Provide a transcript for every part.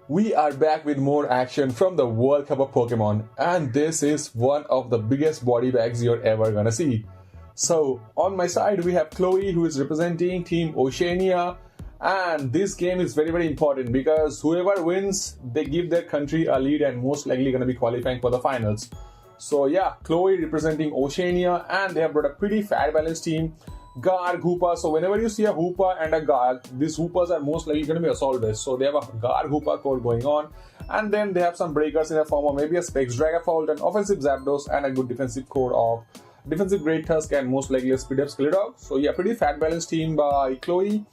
We are back with more action from the World Cup of Pokemon, and this is one of the biggest body bags you're ever gonna see. So, on my side, we have Chloe, who is representing Team Oceania, and this game is very important because whoever wins, they give their country a lead and most likely gonna be qualifying for the finals. So, yeah, Chloe representing Oceania, and they have brought a pretty fat balanced team. Garg, Hoopa. So whenever you see a Hoopa and a Garg, these Hoopas are most likely going to be Assault Vest. So they have a Garg Hoopa code going on. And then they have some breakers in the form of maybe a Specs Dragapult, an offensive Zapdos, and a good defensive code of defensive Great Tusk and most likely a speed up Skeletor. So yeah, pretty fat balanced team by Chloe.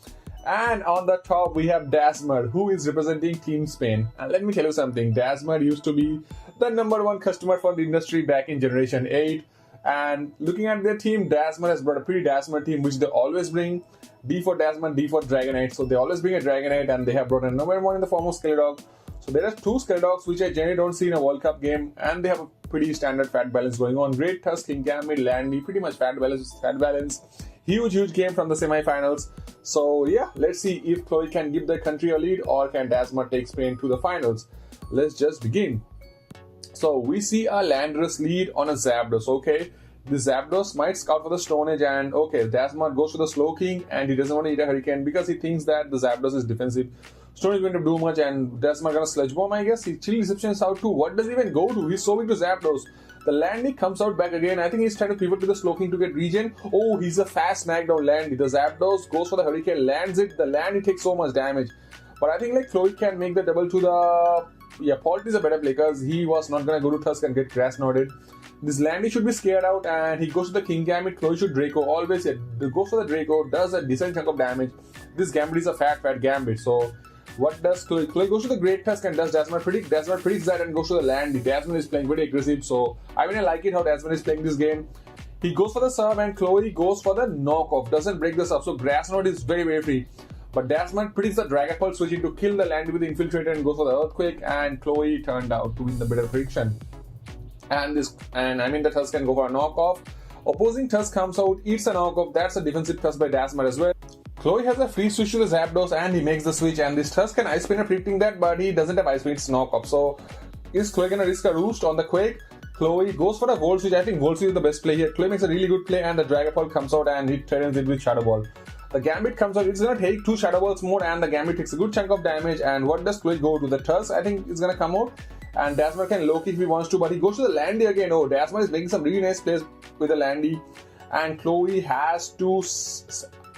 And on the top we have Dasmar, who is representing Team Spain. And let me tell you something, Dasmar used to be the #1 customer for the industry back in Generation 8. And looking at their team, Dasmar has brought a pretty Dasmar team, which they always bring. D for Dasmar, D for Dragonite. So they always bring a Dragonite, and they have brought a #1 in the form of Skeledog. So there are 2 Skeledogs, which I generally don't see in a World Cup game, and they have a pretty standard fat balance going on. Great Tusk, Kingambit, Landy, pretty much fat balance. Huge game from the semi-finals. So yeah, let's see if Chloe can give their country a lead, or can Dasmar take Spain to the finals. Let's just begin. So we see a Landorus lead on a Zapdos, okay? The Zapdos might scout for the Stone Age, and okay, Dasmar goes to the Slowking, and he doesn't want to eat a Hurricane because he thinks that the Zapdos is defensive. Stone is going to do much, and Dasmar gonna Sludge Bomb, I guess. He Chill Reception is out too. What does he even go to? He's so big to Zapdos. The Landy comes out back again. I think he's trying to pivot to the Slowking to get regen. Oh, he's a fast smackdown Landy. The Zapdos goes for the Hurricane, lands it. The Landy takes so much damage. But I think like Chloe can make the double to the... Yeah, Palt is a better play because he was not going to go to Tusk and get Grass Knotted. This Landy should be scared out, and he goes to the Kingambit. Chloe should Draco. Always goes for the Draco, does a decent chunk of damage. This Gambit is a fat Gambit. So what does Chloe? Chloe goes to the Great Tusk and does Dasmar predict. Dasmar predicts that and goes to the Landy. Dasmar is playing very aggressive. So I like it how Dasmar is playing this game. He goes for the serve and Chloe goes for the knockoff. Doesn't break the serve. So Grass Knot is very free. But Dasmar predicts the Dragapult switching to kill the Landy with the Infiltrator and goes for the Earthquake, and Chloe turned out to win the better prediction. The Tusk can go for a knockoff. Opposing Tusk comes out, eats a knockoff. That's a defensive Tusk by Dasmar as well. Chloe has a free switch to the Zapdos, and he makes the switch, and this Tusk can Ice Spinner predicting that, but he doesn't have Ice Spin, it's knockoff. So is Chloe gonna risk a roost on the Quake? Chloe goes for a Volt Switch. I think Volt Switch is the best play here. Chloe makes a really good play, and the Dragapult comes out and he threatens it with Shadow Ball. The Gambit comes out, it's gonna take 2 Shadow Balls more, and the Gambit takes a good chunk of damage. And what does Chloe go to? The Tusk, I think, is gonna come out. And Dasmar can low kick if he wants to, but he goes to the Landy again. Oh, Dasmar is making some really nice plays with the Landy. And Chloe has to...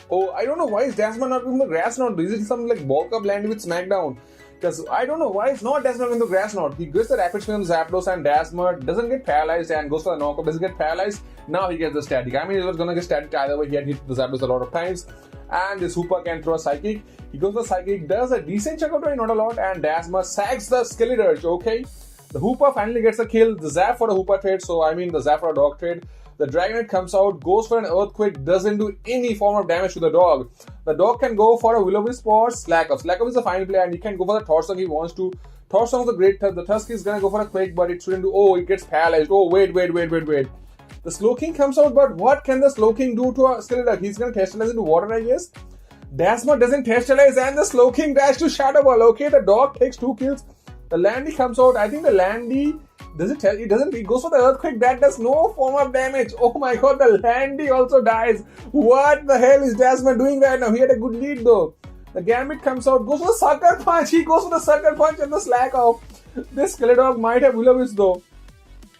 Oh, I don't know why is Dasmar not doing the Grass Knot. Is it some like bulk up Landy with Smackdown? Because I don't know why it's not Dasmar in the Grass Knot. He gets the Rapid Spin on Zapdos, and Dasmar doesn't get paralyzed and goes for the knockoff. Doesn't get paralyzed. Now he gets the static. I mean, he was gonna get static either way. He had hit the Zapdos a lot of times. And this Hoopa can throw a Psychic. He goes for Psychic, does a decent chunk of damage, not a lot, and Dasmar sacks the Skeletor, okay? The Hoopa finally gets a kill. The Zap for a Hoopa trade, the Zap for a dog trade. The Dragonite comes out, goes for an Earthquake, doesn't do any form of damage to the dog. The dog can go for a Will-O-Wisp or Slakoth. Slakoth is a fine player, and he can go for the Torsong if he wants to. Torsong is a great Tusk. The Tusk is gonna go for a Quake, but it shouldn't do. Oh, it gets paralyzed. Oh, wait. The Slowking comes out, but what can the Slowking do to a Skeletor? He's gonna Testalize into water, I guess. Dasmar doesn't Testalize, and the Slowking dash to Shadow Ball. Okay, the dog takes 2 kills. The Landy comes out. I think the Landy... It goes for the Earthquake. That does no form of damage. Oh my god, the Landy also dies. What the hell is Dasmar doing right now? He had a good lead though. The Gambit comes out, goes for the Sucker Punch. He goes for the Sucker Punch and the Slack off. This Skeledog might have Will-O-Wisp though.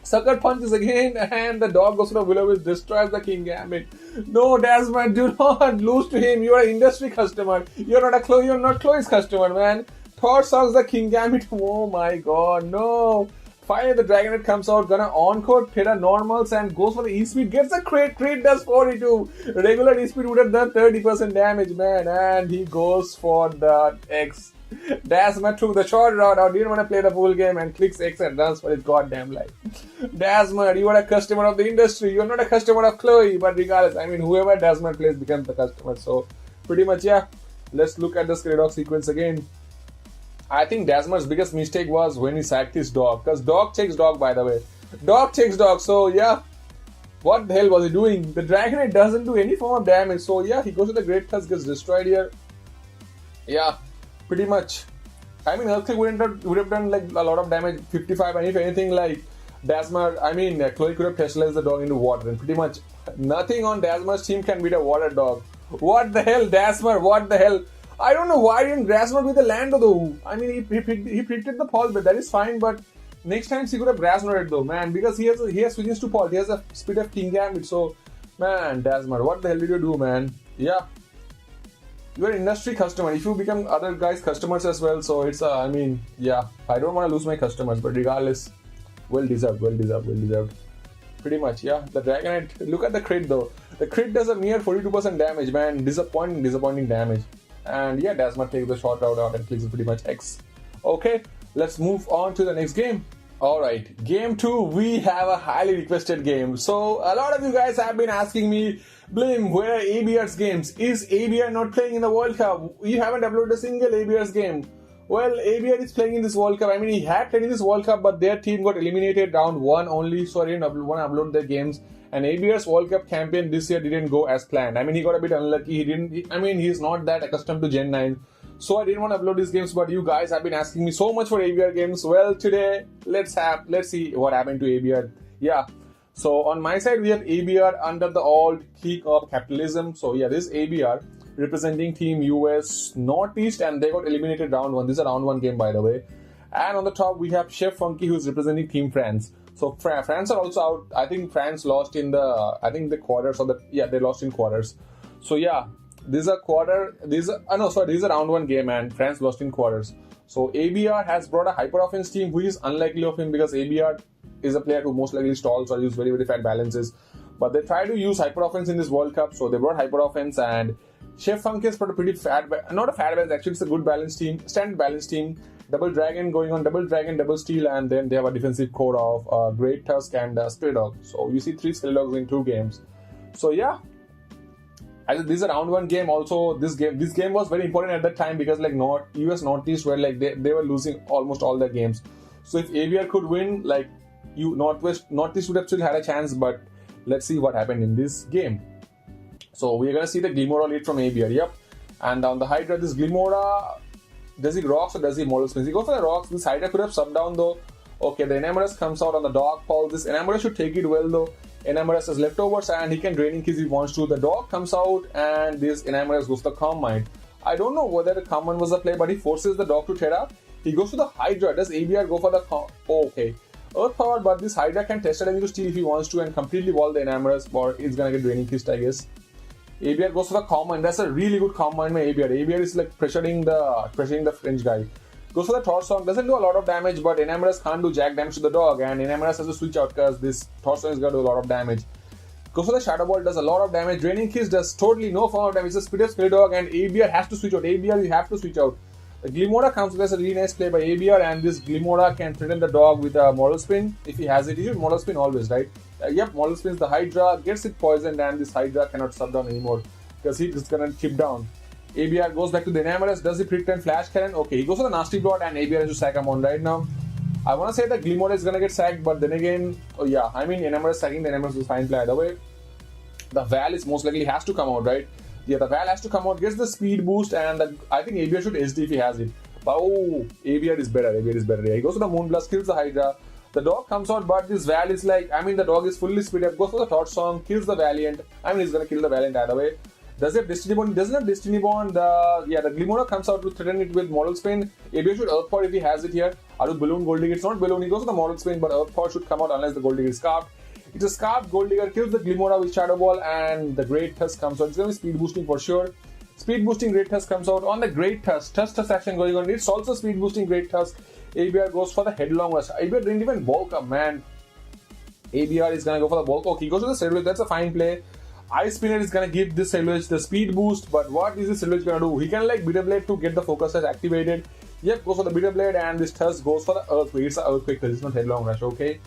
Sucker punches again, and the dog goes for the Will-O-Wisp, destroys the Kingambit. No, Dasmar, do not lose to him. You are an industry customer. You're not Chloe's customer, man. Torsong's the Kingambit. Oh my god, no. Finally, the Dragonite comes out, gonna encore Terra Normals and goes for the E-Speed, gets a crit does 42. Regular E-Speed would have done 30% damage, man, and he goes for the X. Dasmar took the short route out, didn't want to play the full game and clicks X and runs for his goddamn life. Dasmar, you are a customer of the industry, you're not a customer of Chloe, but regardless, I mean, whoever Dasmar plays becomes the customer, so pretty much, yeah. Let's look at the Skeledog sequence again. I think Dasmar's biggest mistake was when he sacked his dog. Because dog takes dog, by the way. Dog takes dog. So, yeah. What the hell was he doing? The Dragonite doesn't do any form of damage. So, yeah, he goes to the Great Tusk, gets destroyed here. Yeah, pretty much. I mean, Earthquake would have done like a lot of damage, 55, and if anything, like Chloe could have terrestrialized the dog into water, and pretty much nothing on Dasmar's team can beat a water dog. What the hell, Dasmar? What the hell? I don't know why didn't Dasmar with the land though. I mean, he predicted the Paul, but that is fine. But next time he could have Grasnored though, man, because he has switches to Paul. He has a speed of King Gambit. So, man, Dasmar, what the hell did you do, man? Yeah. You're an industry customer. If you become other guys' customers as well, so it's I mean, yeah, I don't want to lose my customers, but regardless, well deserved. Pretty much, yeah. The Dragonite, look at the crit though. The crit does a mere 42% damage, man. Disappointing damage. And yeah, Dasmar takes the short route out and clicks pretty much X. Okay, let's move on to the next game. Alright, game 2, we have a highly requested game. So, a lot of you guys have been asking me, Blim, where are ABR's games? Is ABR not playing in the World Cup? You haven't uploaded a single ABR's game. Well, ABR is playing in this World Cup. I mean, he had played in this World Cup, but their team got eliminated round 1 only, so I didn't want to upload their games. And ABR's World Cup campaign this year didn't go as planned. I mean, he got a bit unlucky. He's not that accustomed to Gen 9. So I didn't want to upload these games, but you guys have been asking me so much for ABR games. Well, today, let's see what happened to ABR. Yeah. So on my side, we have ABR under the old clique of capitalism. So yeah, this ABR representing Team US Northeast, and they got eliminated round 1. This is a round 1 game, by the way. And on the top, we have Chef Funky, who's representing Team France. So France are also out. I think France lost in the quarters, they lost in quarters. So yeah, this is a round 1 game, and France lost in quarters. So ABR has brought a hyper offense team, which is unlikely of him because ABR is a player who most likely stalls or use very, very fat balances. But they try to use hyper offense in this World Cup, so they brought hyper offense, and Chef Funky has brought a pretty not a fat balance, actually it's a good balance team, standard balance team. Double Dragon going on, Double Dragon, Double Steel, and then they have a defensive core of Great Tusk and Stray Dog. So you see 3 Stray Dogs in 2 games. So yeah, this is a round 1 game. Also, this game was very important at that time because like US Northeast were like they were losing almost all their games. So if ABR could win, like Northeast would have still had a chance. But let's see what happened in this game. So we're gonna see the Glimora lead from ABR. Yep, and on the Hydra, this Glimora. Does he rocks or does he model spins? He goes for the rocks. This Hydra could have subbed down though. Okay, the Enamorous comes out on the dog pole. This Enamorous should take it well though. Enamorous has leftovers and he can draining keys if he wants to. The dog comes out and this Enamorous goes to the Calm Mind. I don't know whether the Calm Mind was the play, but he forces the dog to Terra. He goes to the Hydra. Does ABR go for the okay. Earth powered, but this Hydra can test it into steal if he wants to and completely wall the Enamorous, or it's gonna get draining kissed, I guess. ABR goes for the Calm Mind. That's a really good Calm Mind by ABR. ABR is like pressuring the French guy. Goes for the Torch Song. Doesn't do a lot of damage, but Enamorous can't do jack damage to the dog, and Enamorous has to switch out because this Torch Song is gonna do a lot of damage. Goes for the Shadow Ball. Does a lot of damage. Draining Kiss does totally no form of damage. It's a Spirit of Spirit Dog, and ABR has to switch out. ABR, you have to switch out. The Glimora comes with a really nice play by ABR, and this Glimora can threaten the dog with a Model Spin if he has it. He should Model Spin always, right? Yep, Model Spins the Hydra, gets it poisoned, and this Hydra cannot sub down anymore because he's just gonna chip down. ABR goes back to the Enamorous. Does he predict and Flash Cannon? Okay, he goes for the Nasty Blot, and ABR has to sack him on right now. I want to say that Glimora is gonna get sacked, but then again, Enamorous sacking the Enamorous is fine play either way. The Val is most likely has to come out, right? Yeah, the Val has to come out, gets the speed boost, and I think ABR should SD if he has it. But ABR is better. Yeah, he goes to the Moonblast, kills the Hydra. The dog comes out, but this Val is like, the dog is fully speed up, goes for the Torch Song, kills the Valiant. He's gonna kill the Valiant either way. Does he have Destiny Bond? He doesn't have Destiny Bond. The Glimora comes out to threaten it with Model Spin. ABR should Earth Pod if he has it here. Or do Balloon Gold Digger. It's not Balloon, he goes to the Model Spin, but Earth Pod should come out unless the Gold Digger is carved. It's a Scarfed Gold Digger, kills the Glimora with Shadow Ball, and the Great Tusk comes out. It's going to be speed boosting for sure. Speed boosting Great Tusk comes out. On the Great Tusk, Tusk action going on. It's also speed boosting Great Tusk. ABR goes for the Headlong Rush. ABR didn't even bulk up, man. ABR is going to go for the bulk. Okay, he goes to the Cellulose. That's a fine play. Ice Spinner is going to give this Cellulose the speed boost, but what is this Cellulose going to do? He can like Bitter Blade to get the focus as activated. Yep, goes for the Bitter Blade, and this Tusk goes for the Earthquake. It's an Earthquake because it's not Headlong Rush, okay?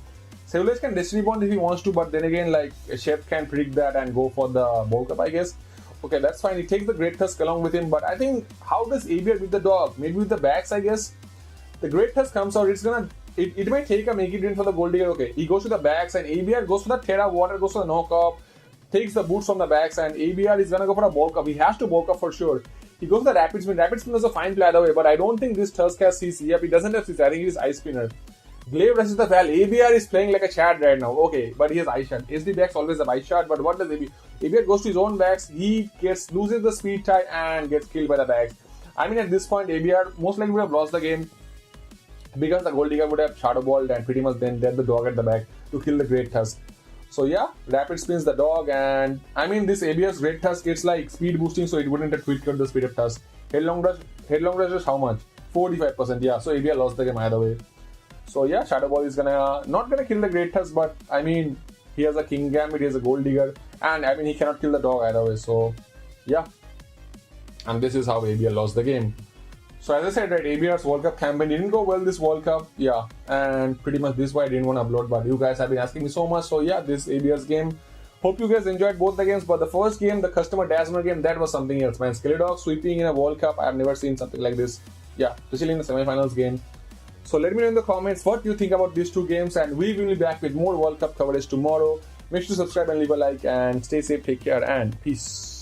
Cellulose can Destiny Bond if he wants to, but then again, like, Chef can predict that and go for the bulk up, I guess. Okay, that's fine. He takes the Great Tusk along with him, but I think, how does ABR with the dog? Maybe with the backs, I guess. The Great Tusk comes out, it might take a make it in for the Gold Digger. Okay, he goes to the backs, and ABR goes for the Terra Water, goes for the knock-off, takes the boots from the backs, and ABR is gonna go for a bulk up. He has to bulk up for sure. He goes for the rapid spin. Rapid spin is a fine play either way, but I don't think this Tusk has CC. Yep, he doesn't have CC. I think he's Ice Spinner. Glaive versus the Val. ABR is playing like a Chad right now. Okay, but he has Ice Shot. SD backs always have Ice Shot, but what does ABR? ABR goes to his own backs. He loses the speed tie and gets killed by the backs. I mean, at this point, ABR most likely would have lost the game because the Gold Digger would have Shadow Balled and pretty much then dead the dog at the back to kill the Great Tusk. So yeah, Rapid spins the dog, and I mean, this ABR's Great Tusk gets like speed boosting, so it wouldn't have quick cut the speed of Tusk. Headlong rush is how much? 45%. Yeah, so ABR lost the game either way. So yeah, Shadow Ball is not gonna kill the Great Tusk, but I mean, he has a King Gambit, he has a Gold Digger, and I mean, he cannot kill the dog either way. So yeah, and this is how ABR lost the game. So as I said, right, ABR's World Cup campaign didn't go well this World Cup. Yeah, and pretty much this is why I didn't want to upload, but you guys have been asking me so much. So yeah, this ABR's game. Hope you guys enjoyed both the games, but the first game, the Customer Dazzler game, that was something else, man. Skelidog sweeping in a World Cup, I have never seen something like this. Yeah, especially in the semi-finals game. So let me know in the comments what you think about these two games, and we will be back with more World Cup coverage tomorrow. Make sure to subscribe and leave a like, and stay safe, take care, and peace.